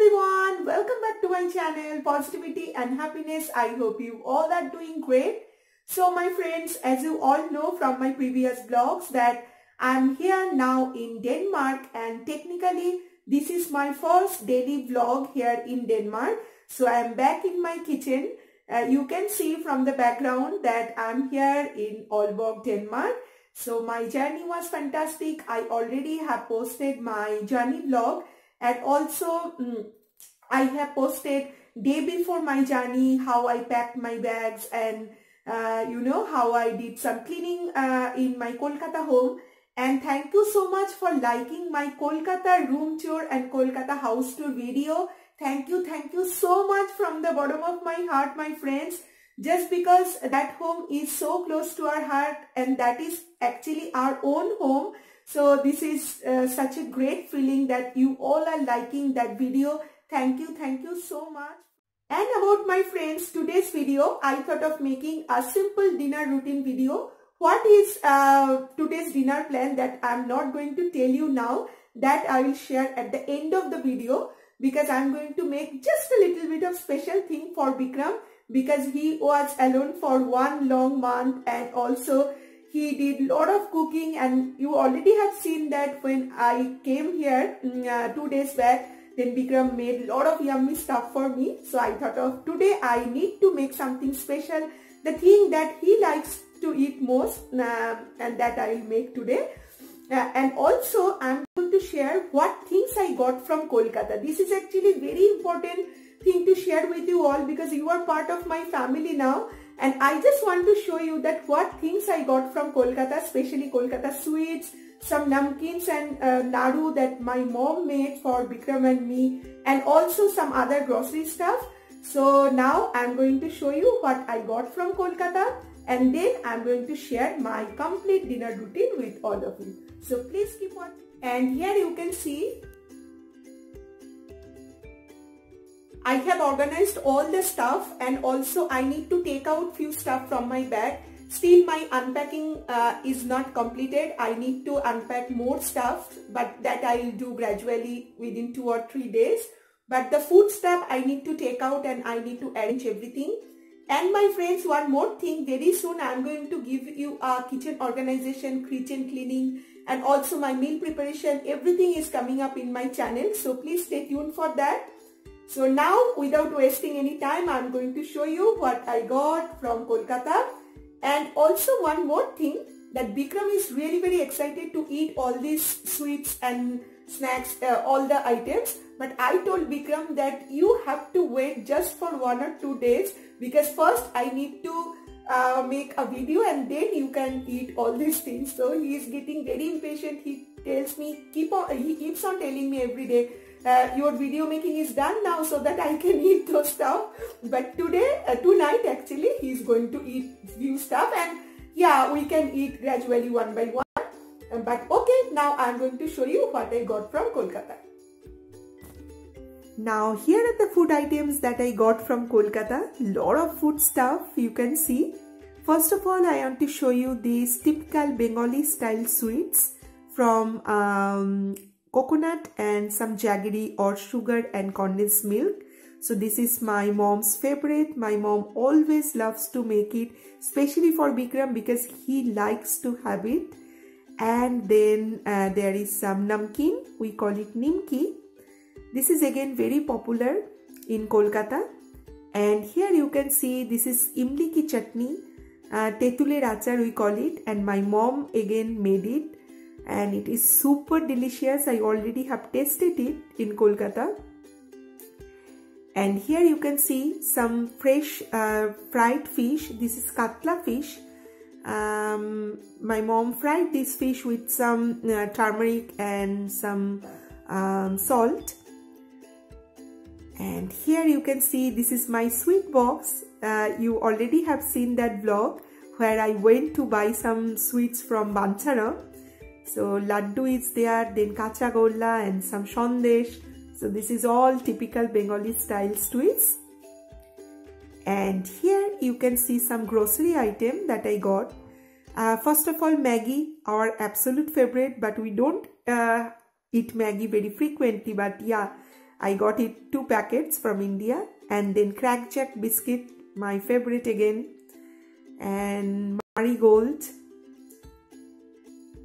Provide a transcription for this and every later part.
everyone, welcome back to my channel Positivity and Happiness. I hope you all are doing great. So my friends, as you all know from my previous vlogs that I'm here now in Denmark, and technically this is my first daily vlog here in Denmark. So I'm back in my kitchen. You can see from the background that I'm here in Aalborg, Denmark. So my journey was fantastic. I already have posted my journey vlog, and also I have posted day before my journey how I packed my bags, and how I did some cleaning in my Kolkata home. And thank you so much for liking my Kolkata room tour and Kolkata house tour video. Thank you so much from the bottom of my heart, my friends. Just because that home is so close to our heart, and that is actually our own home. So this is such a great feeling that you all are liking that video. Thank you so much. And about my friends, today's video, I thought of making a simple dinner routine video. What is today's dinner plan that I'm not going to tell you now, that I will share at the end of the video, because I'm going to make just a little bit of special thing for Bikram, because he was alone for 1 long month, and also he did a lot of cooking, and you already have seen that when I came here 2 days back, then Bikram made a lot of yummy stuff for me. So I thought of today I need to make something special, the thing that he likes to eat most, and that I will make today. And also I'm going to share what things I got from Kolkata. This is actually very important thing to share with you all, because you are part of my family now, and I just want to show you that what things I got from Kolkata, especially Kolkata sweets, some namkeens and nadu that my mom made for Bikram and me, and also some other grocery stuff. So now I'm going to show you what I got from Kolkata, and then I'm going to share my complete dinner routine with all of you. So please keep watching. And here you can see I have organized all the stuff, and also I need to take out few stuff from my bag. Still my unpacking is not completed. I need to unpack more stuff, but that I will do gradually within 2 or 3 days. But the food stuff I need to take out, and I need to arrange everything. And my friends, one more thing, very soon I am going to give you a kitchen organization, kitchen cleaning, and also my meal preparation. Everything is coming up in my channel, so please stay tuned for that. So now, without wasting any time, I am going to show you what I got from Kolkata. And also one more thing, that Bikram is really very excited to eat all these sweets and snacks, all the items. But I told Bikram that you have to wait just for 1 or 2 days, because first I need to make a video, and then you can eat all these things. So he is getting very impatient. He tells me, he keeps on telling me every day, your video making is done now so that I can eat those stuff. But today, tonight actually, he is going to eat few stuff, and yeah, we can eat gradually one by one. But okay, now I am going to show you what I got from Kolkata. Now here are the food items that I got from Kolkata. Lot of food stuff you can see. First of all, I want to show you these typical Bengali style sweets from coconut and some jaggery or sugar and condensed milk. So this is my mom's favorite. My mom always loves to make it, especially for Bikram, because he likes to have it. And then there is some namkeen, we call it nimki. This is again very popular in Kolkata. And here you can see this is imli ki chutney, tetuler achar we call it, and my mom again made it, and it is super delicious. I already have tasted it in Kolkata. And here you can see some fresh fried fish. This is katla fish. My mom fried this fish with some turmeric and some salt. And here you can see this is my sweet box. You already have seen that vlog where I went to buy some sweets from Banchara. So laddu is there, then kacha golla and some sandesh. So this is all typical Bengali style sweets. And here you can see some grocery item that I got. First of all, Maggi, our absolute favorite, but we don't eat Maggi very frequently, but yeah, I got it 2 packets from India. And then crackjack biscuit, my favorite again. And marigold.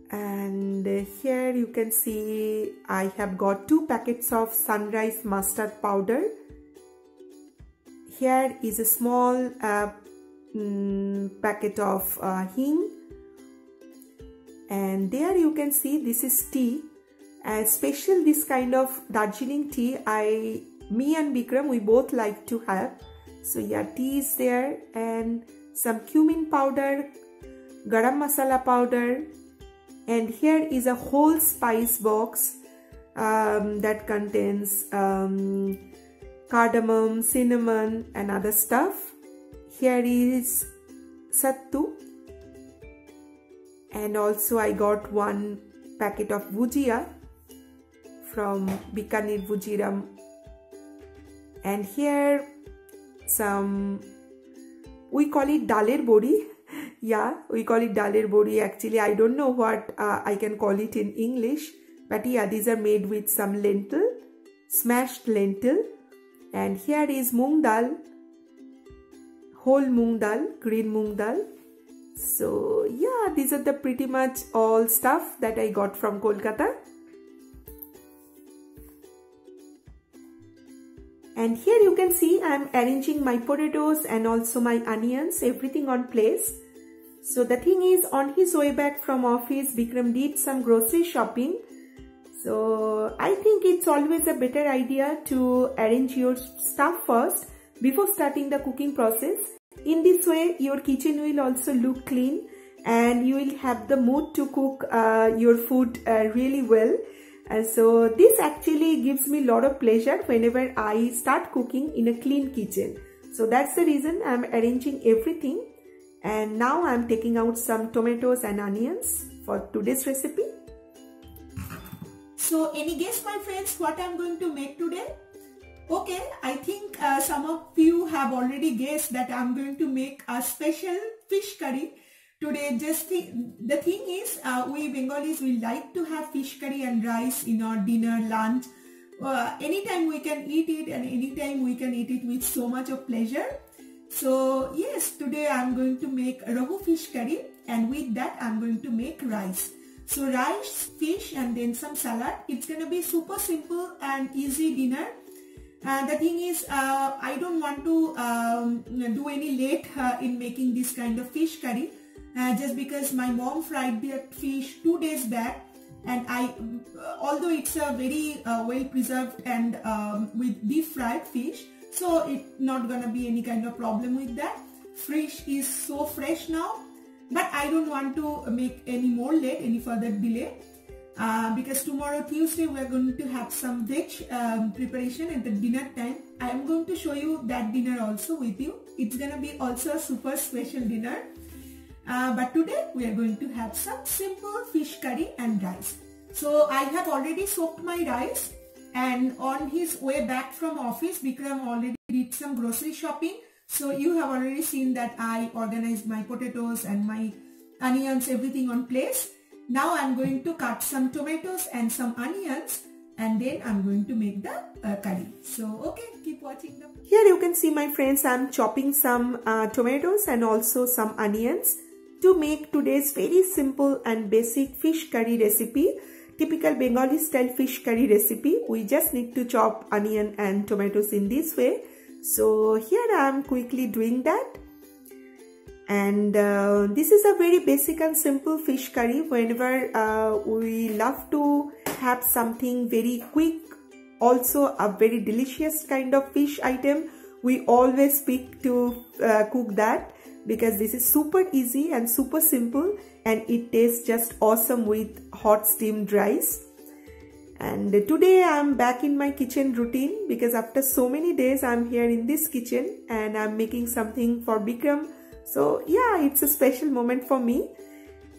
And here you can see I have got 2 packets of sunrise mustard powder. Here is a small packet of hing. And there you can see this is tea. Special this kind of Darjeeling tea me and Bikram, we both like to have. So yeah, tea is there, and some cumin powder, garam masala powder, and here is a whole spice box that contains cardamom, cinnamon and other stuff. Here is sattu, and also I got 1 packet of bhujia from Bikaner Bhujiram. And here some, we call it daler bodi. Yeah, we call it daler bodi. Actually, I don't know what I can call it in English. But yeah, these are made with some lentil, smashed lentil. And here is moong dal, whole moong dal, green moong dal. So yeah, these are the pretty much all stuff that I got from Kolkata. And here you can see I am arranging my potatoes and also my onions, everything on place. So the thing is, on his way back from office, Bikram did some grocery shopping. So I think it's always a better idea to arrange your stuff first before starting the cooking process. In this way, your kitchen will also look clean and you will have the mood to cook your food really well. So this actually gives me a lot of pleasure whenever I start cooking in a clean kitchen. So that's the reason I'm arranging everything. And now I'm taking out some tomatoes and onions for today's recipe. So any guess, my friends, what I'm going to make today? Okay, I think some of you have already guessed that I'm going to make a special fish curry today. The thing is, we Bengalis, we like to have fish curry and rice in our dinner, lunch. Anytime we can eat it, and anytime we can eat it with so much of pleasure. So yes, today I'm going to make rohu fish curry, and with that I'm going to make rice. So rice, fish and then some salad. It's going to be super simple and easy dinner. The thing is, I don't want to do any late in making this kind of fish curry. Just because my mom fried that fish 2 days back, and although it's a very well preserved and with deep fried fish, so it's not gonna be any kind of problem with that. Fish is so fresh now, but I don't want to make any more late, any further delay, because tomorrow Tuesday we are going to have some veg preparation at the dinner time. I am going to show you that dinner also with you. It's gonna be also a super special dinner. But today we are going to have some simple fish curry and rice. So I have already soaked my rice, and on his way back from office, Bikram already did some grocery shopping. So you have already seen that I organized my potatoes and my onions, everything on place. Now I'm going to cut some tomatoes and some onions, and then I'm going to make the curry. So okay, keep watching them. Here you can see, my friends, I'm chopping some tomatoes and also some onions to make today's very simple and basic fish curry recipe. Typical Bengali style fish curry recipe. We just need to chop onion and tomatoes in this way. So here I am quickly doing that. And this is a very basic and simple fish curry. Whenever we love to have something very quick, also a very delicious kind of fish item, we always pick to cook that, because this is super easy and super simple, and it tastes just awesome with hot steamed rice. And today I'm back in my kitchen routine, because after so many days I'm here in this kitchen and I'm making something for Bikram. So yeah, it's a special moment for me.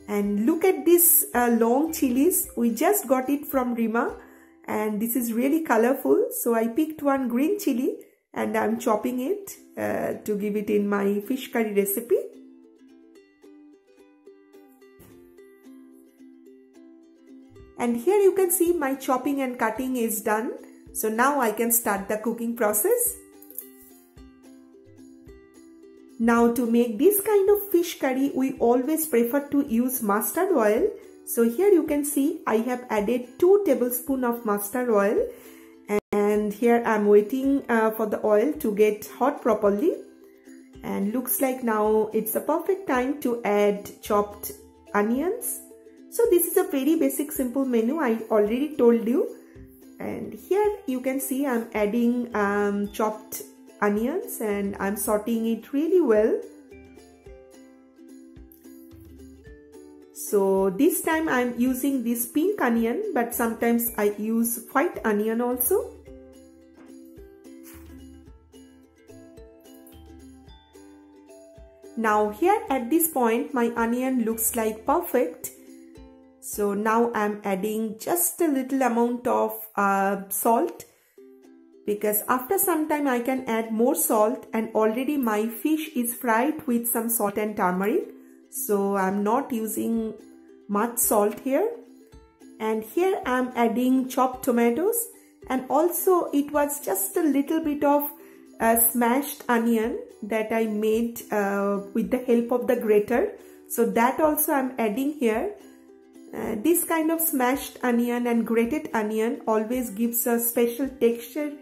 And look at this long chilies. We just got it from Rima, and this is really colorful. So I picked one green chili and I'm chopping it to give it in my fish curry recipe. And here you can see my chopping and cutting is done. So now I can start the cooking process. Now to make this kind of fish curry, we always prefer to use mustard oil. So here you can see I have added 2 tablespoons of mustard oil, and here I'm waiting for the oil to get hot properly. And looks like now it's a perfect time to add chopped onions. So this is a very basic simple menu, I already told you. And here you can see I'm adding chopped onions and I'm sauteing it really well. So this time I'm using this pink onion, but sometimes I use white onion also. Now here at this point my onion looks like perfect. So now I'm adding just a little amount of salt, because after some time I can add more salt, and already my fish is fried with some salt and turmeric. So I'm not using much salt here. And here I'm adding chopped tomatoes, and also it was just a little bit of smashed onion that I made with the help of the grater. So that also I'm adding here. This kind of smashed onion and grated onion always gives a special texture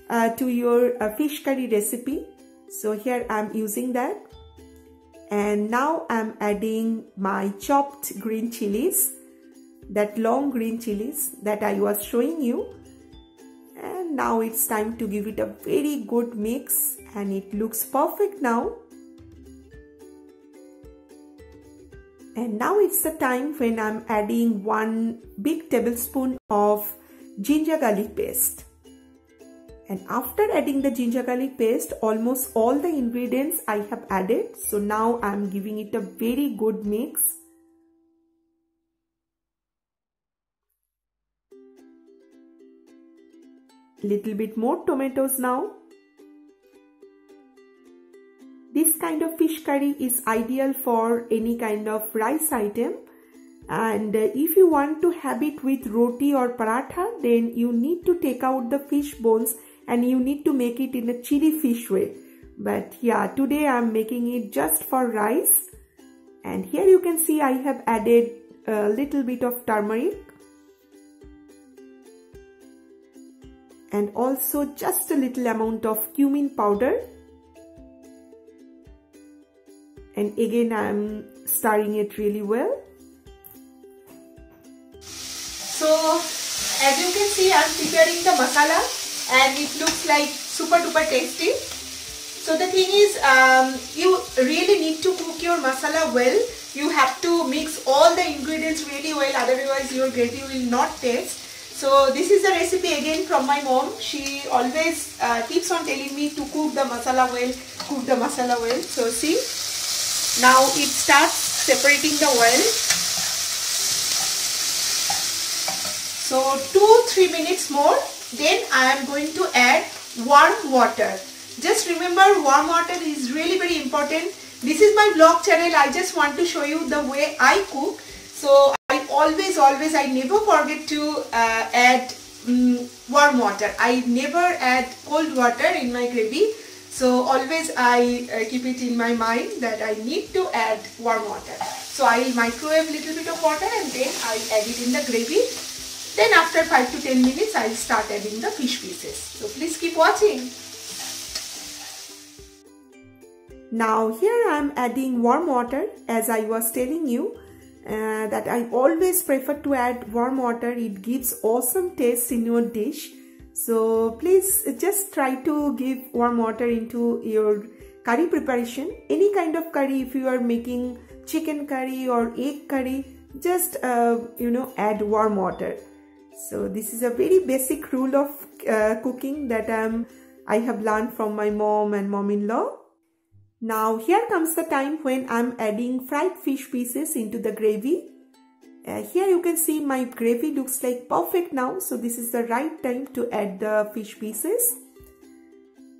to your fish curry recipe. So here I'm using that. And now I'm adding my chopped green chilies, that long green chilies that I was showing you. And now it's time to give it a very good mix, and it looks perfect now. And now it's the time when I'm adding 1 big tablespoon of ginger garlic paste. And after adding the ginger garlic paste, almost all the ingredients I have added. So now I'm giving it a very good mix. Little bit more tomatoes now. This kind of fish curry is ideal for any kind of rice item, and if you want to have it with roti or paratha, then you need to take out the fish bones and you need to make it in a chili fish way. But yeah, today I'm making it just for rice. And here you can see I have added a little bit of turmeric, and also just a little amount of cumin powder. And again I'm stirring it really well. So as you can see, I'm preparing the masala and it looks like super duper tasty. So the thing is, you really need to cook your masala well. You have to mix all the ingredients really well, otherwise your gravy will not taste. So this is a recipe again from my mom. She always keeps on telling me to cook the masala well, cook the masala well. So see, now it starts separating the oil. So 2-3 minutes more, then I am going to add warm water. Just remember, warm water is really very important. This is my vlog channel. I just want to show you the way I cook. So I I never forget to add warm water. I never add cold water in my gravy. So always I keep it in my mind that I need to add warm water. So I will microwave a little bit of water and then I add it in the gravy. Then after 5 to 10 minutes I will start adding the fish pieces. So please keep watching. Now here I am adding warm water, as I was telling you that I always prefer to add warm water. It gives awesome taste in your dish. So please just try to give warm water into your curry preparation. Any kind of curry, if you are making chicken curry or egg curry, just add warm water. So this is a very basic rule of cooking that I have learned from my mom and mom-in-law. Now here comes the time when I'm adding fried fish pieces into the gravy. Here you can see my gravy looks like perfect now. So this is the right time to add the fish pieces.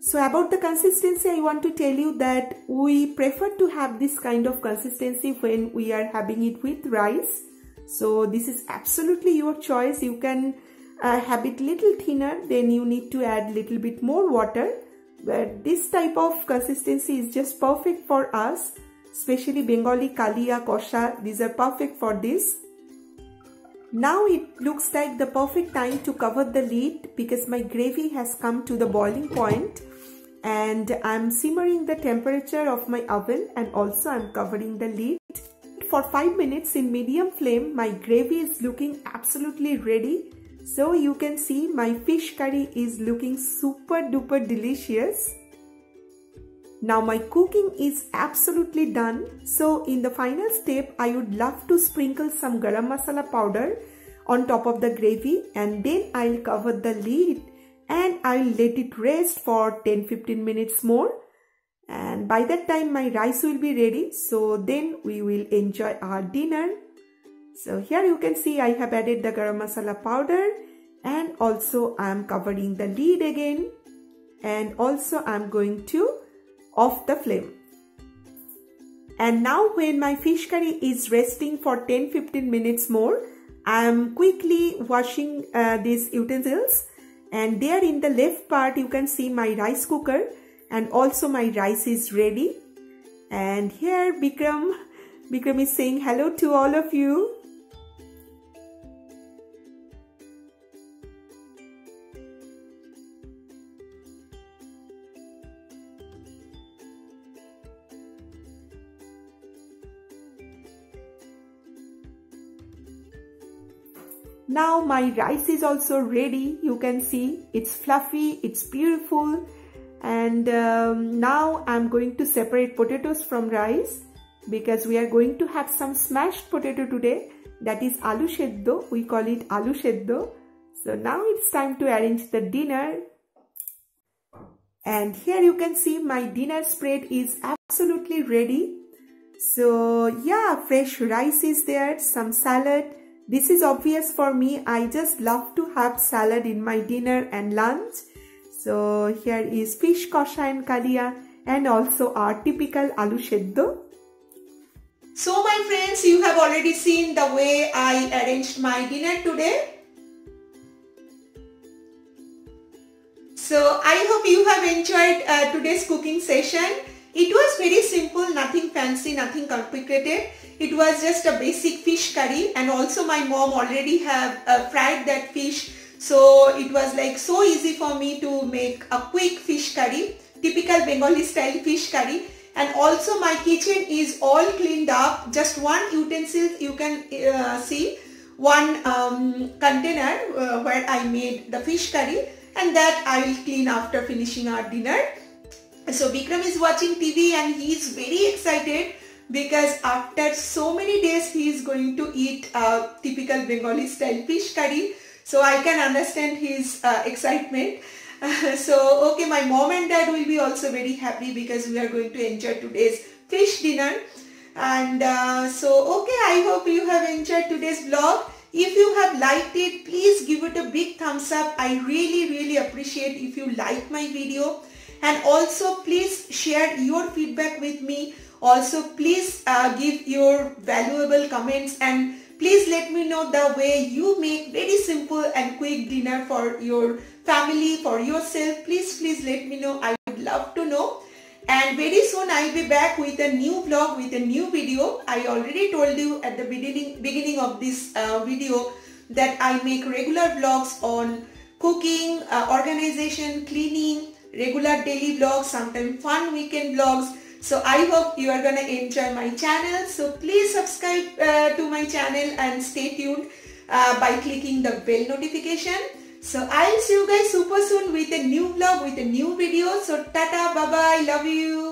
So about the consistency, I want to tell you that we prefer to have this kind of consistency when we are having it with rice. So this is absolutely your choice. You can have it little thinner, then you need to add little bit more water. But this type of consistency is just perfect for us, especially Bengali, Kalia, Kosha. These are perfect for this. Now it looks like the perfect time to cover the lid because my gravy has come to the boiling point, and I'm simmering the temperature of my oven, and also I'm covering the lid. For 5 minutes in medium flame, my gravy is looking absolutely ready. So you can see my fish curry is looking super duper delicious. Now my cooking is absolutely done. So in the final step, I would love to sprinkle some garam masala powder on top of the gravy, and then I'll cover the lid and I'll let it rest for 10-15 minutes more. And by that time my rice will be ready. So then we will enjoy our dinner. So here you can see I have added the garam masala powder, and also I am covering the lid again, and also I am going to off the flame. And now when my fish curry is resting for 10-15 minutes more, I am quickly washing these utensils, and there in the left part you can see my rice cooker, and also my rice is ready. And here Bikram is saying hello to all of you. Now my rice is also ready. You can see it's fluffy, it's beautiful. And now I'm going to separate potatoes from rice because we are going to have some smashed potato today. That is aloo sheddo. We call it aloo sheddo. So now it's time to arrange the dinner. And here you can see my dinner spread is absolutely ready. So yeah, fresh rice is there, some salad. This is obvious for me. I just love to have salad in my dinner and lunch. So here is fish kosha and kalia, and also our typical aloo sheddo. So my friends, you have already seen the way I arranged my dinner today. So I hope you have enjoyed today's cooking session. It was very simple, nothing fancy, nothing complicated. It was just a basic fish curry, and also my mom already have fried that fish. So it was like so easy for me to make a quick fish curry, typical Bengali style fish curry. And also my kitchen is all cleaned up. Just one utensil you can see, one container where I made the fish curry, and that I will clean after finishing our dinner. So Bikram is watching TV and he is very excited because after so many days he is going to eat typical Bengali style fish curry. So I can understand his excitement. So okay, my mom and dad will be also very happy because we are going to enjoy today's fish dinner. And so okay, I hope you have enjoyed today's vlog. If you have liked it, please give it a big thumbs up. I really appreciate if you like my video. And also please share your feedback with me. Also please give your valuable comments, and please let me know the way you make very simple and quick dinner for your family, for yourself. Please let me know. I would love to know. And very soon I'll be back with a new vlog, with a new video. I already told you at the beginning of this video that I make regular vlogs on cooking, organization, cleaning, regular daily vlogs, sometimes fun weekend vlogs. So I hope you are gonna enjoy my channel. So please subscribe to my channel and stay tuned by clicking the bell notification. So I'll see you guys super soon with a new vlog, with a new video. So tata, bye bye, love you.